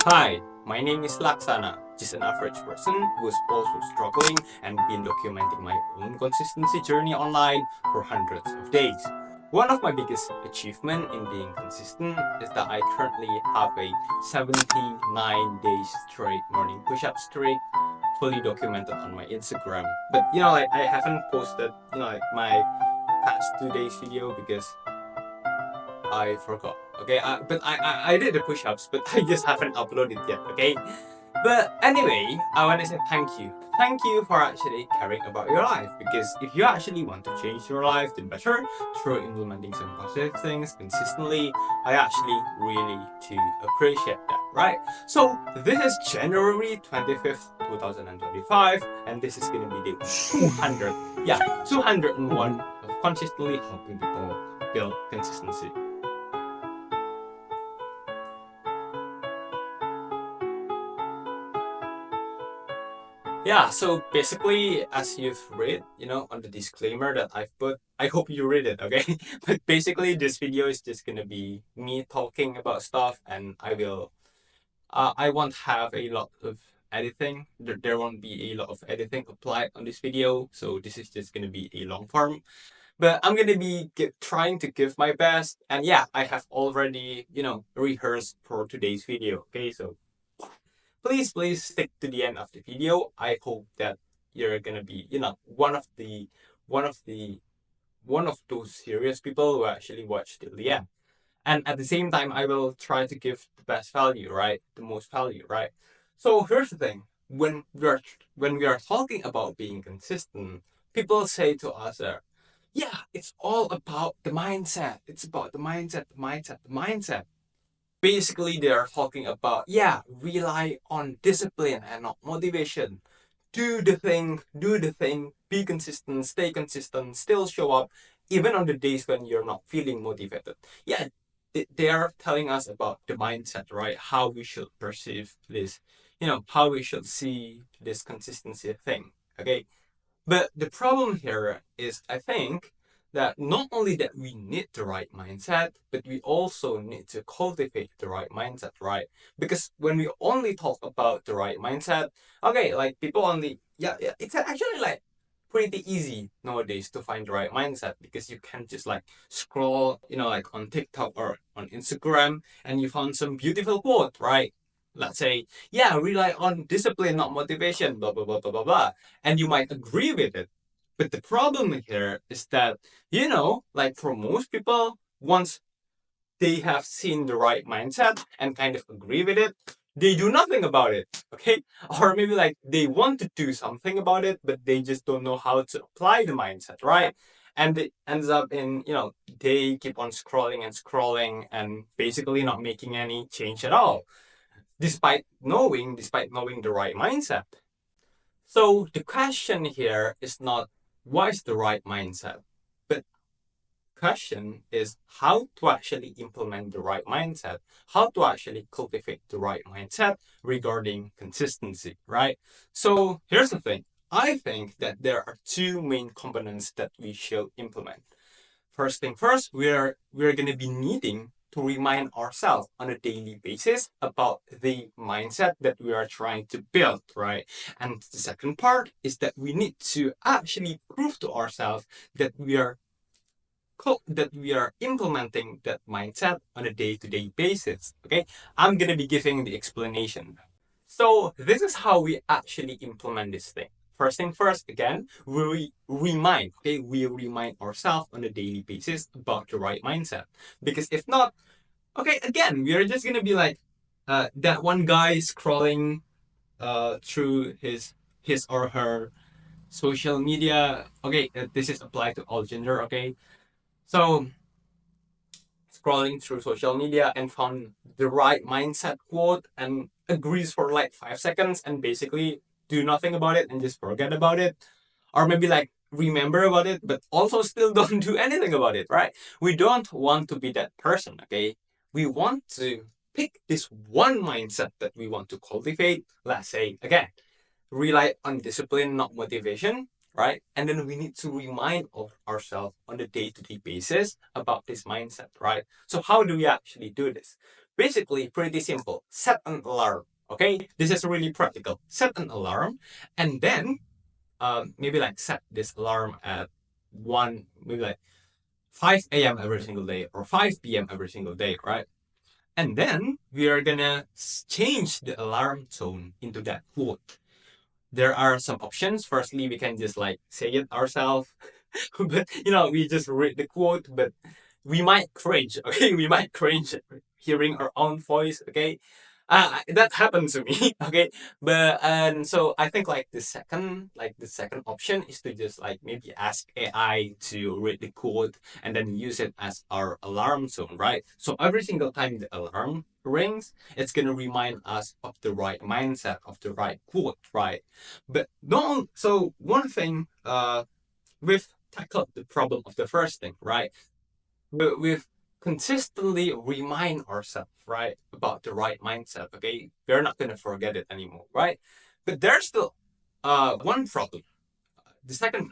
Hi, my name is Laksana, just an average person who's also struggling and been documenting my own consistency journey online for hundreds of days. One of my biggest achievements in being consistent is that I currently have a 79 days straight morning push-up streak fully documented on my Instagram. But I haven't posted, my past 2 days video because I forgot. Okay, but I did the push-ups, but I just haven't uploaded yet. Okay, but anyway, I want to say thank you. Thank you for actually caring about your life, because if you actually want to change your life to better through implementing some positive things consistently, I actually really do appreciate that, right? So this is January 25th, 2025, and this is gonna be the 201 of consistently helping people build consistency. Yeah, so basically, as you've read, on the disclaimer that I've put, I hope you read it, okay? But basically, this video is just gonna be me talking about stuff, and I won't have a lot of editing. There won't be a lot of editing applied on this video, so this is just gonna be a long form. But I'm gonna be trying to give my best, and yeah, I have already, rehearsed for today's video, okay? So please stick to the end of the video. I hope that you're gonna be, one of the one of those serious people who actually watch till the end. And at the same time, I will try to give the best value, right? The most value, right? So here's the thing: when we are talking about being consistent, people say to us, "Yeah, it's all about the mindset. It's about the mindset, the mindset, the mindset." Basically, they are talking about, yeah, rely on discipline and not motivation. Do the thing, be consistent, stay consistent, still show up even on the days when you're not feeling motivated. Yeah, they are telling us about the mindset, right? How we should perceive this, how we should see this consistency thing. Okay, but the problem here is, I think, that not only that we need the right mindset, but we also need to cultivate the right mindset, right? Because when we only talk about the right mindset, okay, like people only, yeah, it's actually like pretty easy nowadays to find the right mindset, because you can just like scroll, like on TikTok or on Instagram, and you found some beautiful quote, right? Let's say, yeah, rely on discipline, not motivation, blah, blah, blah, blah, blah, blah, and you might agree with it. But the problem here is that, like for most people, once they have seen the right mindset and kind of agree with it, they do nothing about it, okay? Or maybe like they want to do something about it, but they just don't know how to apply the mindset, right? And it ends up in, they keep on scrolling and scrolling and basically not making any change at all, despite knowing the right mindset. So the question here is not what is the right mindset, but question is how to actually implement the right mindset, how to actually cultivate the right mindset regarding consistency, right? So here's the thing. I think that there are two main components that we should implement. First thing first, we're gonna be needing to remind ourselves on a daily basis about the mindset that we are trying to build, right? And the second part is that we need to actually prove to ourselves that we are implementing that mindset on a day-to-day basis. Okay, I'm gonna be giving the explanation. So this is how we actually implement this thing. First thing first, again, we remind ourselves on a daily basis about the right mindset. Because if not, okay, again, we are just gonna be like that one guy scrolling through his or her social media. Okay, this is applied to all gender. Okay, so scrolling through social media and found the right mindset quote and agrees for like 5 seconds and basically do nothing about it and just forget about it. Or maybe like remember about it, but also still don't do anything about it, right? We don't want to be that person, okay? We want to pick this one mindset that we want to cultivate. Let's say, again, rely on discipline, not motivation, right? And then we need to remind of ourselves on a day-to-day basis about this mindset, right? So how do we actually do this? basically pretty simple. Set an alarm. Okay, this is really practical. Set an alarm, and then maybe like set this alarm at maybe like 5 a.m. every single day or 5 p.m. every single day, right? And then we are gonna change the alarm tone into that quote. There are some options. Firstly, we can just like say it ourselves, but we just read the quote, but we might cringe. Okay, we might cringe hearing our own voice. Okay, that happened to me. Okay, but and so I think like the second option is to just like maybe ask AI to read the quote and then use it as our alarm tone, right? So every single time the alarm rings, it's gonna remind us of the right mindset, of the right quote, right? But don't. So one thing, we've tackled the problem of the first thing, right? But we've consistently remind ourselves, right, about the right mindset. Okay, we're not gonna forget it anymore, right? But there's still one problem. The second,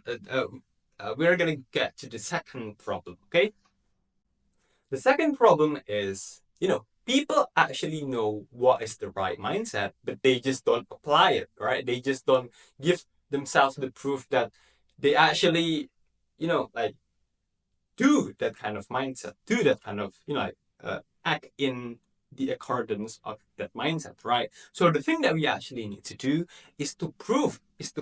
we're gonna get to the second problem. Okay, the second problem is, people actually know what is the right mindset, but they just don't apply it, right? They just don't give themselves the proof that they actually, like do that kind of mindset, do that kind of, act in the accordance of that mindset, right? So the thing that we actually need to do is to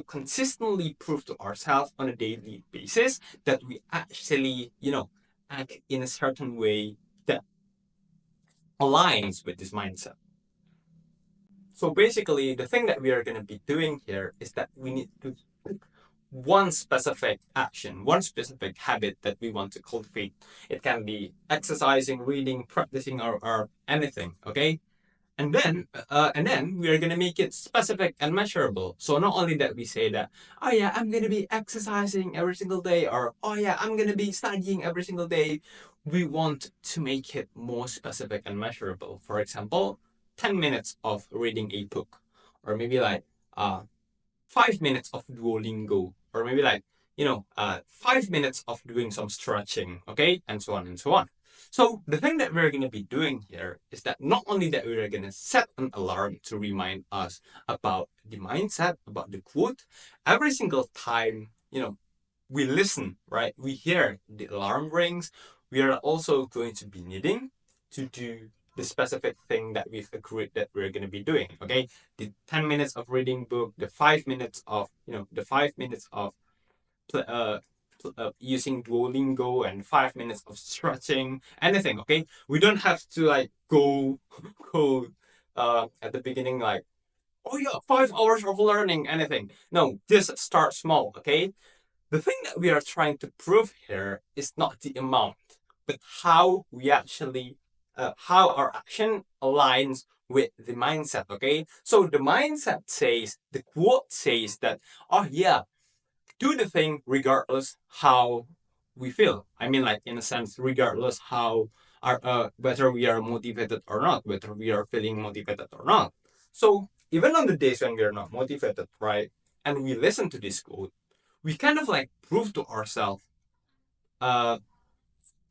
consistently prove to ourselves on a daily basis that we actually, act in a certain way that aligns with this mindset. So basically, the thing that we are going to be doing here is that we need to pick one specific action, one specific habit that we want to cultivate. It can be exercising, reading, practicing, or anything. Okay, and then we are gonna make it specific and measurable. So not only that we say that, oh yeah, I'm gonna be exercising every single day, or oh yeah, I'm gonna be studying every single day. We want to make it more specific and measurable. For example, 10 minutes of reading a book, or maybe like 5 minutes of Duolingo, or maybe like 5 minutes of doing some stretching, okay, and so on and so on. So the thing that we're going to be doing here is that not only that we're going to set an alarm to remind us about the mindset, about the quote, every single time, we listen, right? We hear the alarm rings. We are also going to be needing to do the specific thing that we've agreed that we're going to be doing. Okay, the 10 minutes of reading book, the 5 minutes of using Duolingo, and 5 minutes of stretching, anything. Okay, we don't have to like go go at the beginning like, oh yeah, 5 hours of learning anything. No, just start small. Okay, the thing that we are trying to prove here is not the amount, but how our action aligns with the mindset. Okay, so the mindset says, the quote says that, oh yeah, do the thing regardless how we feel. I mean, like in a sense, regardless how whether we are motivated or not, whether we are feeling motivated or not. So even on the days when we are not motivated, right, and we listen to this quote, we kind of like prove to ourselves uh,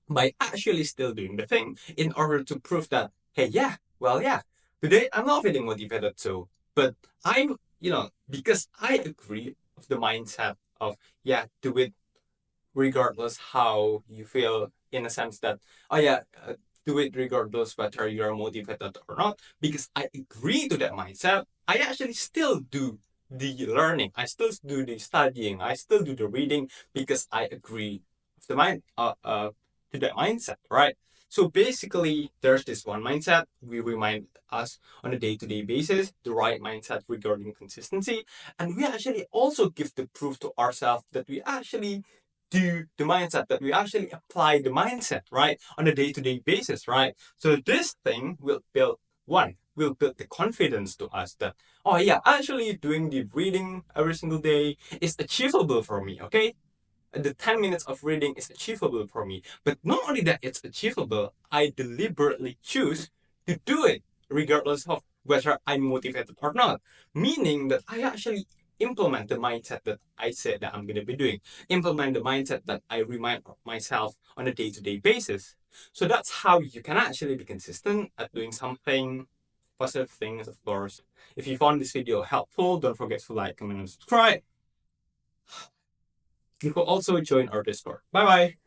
by actually still doing the thing in order to prove that, hey, yeah, well, yeah, today I'm not feeling motivated, so, but because I agree with the mindset of, yeah, do it regardless how you feel, in a sense that, oh yeah, do it regardless whether you're motivated or not, because I agree to that mindset. I actually still do the learning, I still do the studying, I still do the reading, because I agree with the mind to that mindset, right? So basically, there's this one mindset we remind us on a day-to-day basis, the right mindset regarding consistency, and we actually also give the proof to ourselves that we actually do the mindset, that we actually apply the mindset, right, on a day-to-day basis, right? So this thing will build the confidence to us that, oh yeah, actually doing the reading every single day is achievable for me. Okay, the 10 minutes of reading is achievable for me. But not only that it's achievable, I deliberately choose to do it regardless of whether I'm motivated or not. Meaning that I actually implement the mindset that I said that I'm going to be doing. Implement the mindset that I remind myself on a day-to-day basis. So that's how you can actually be consistent at doing something. Positive things, of course. If you found this video helpful, don't forget to like, comment, and subscribe. You could also join our Discord. Bye bye.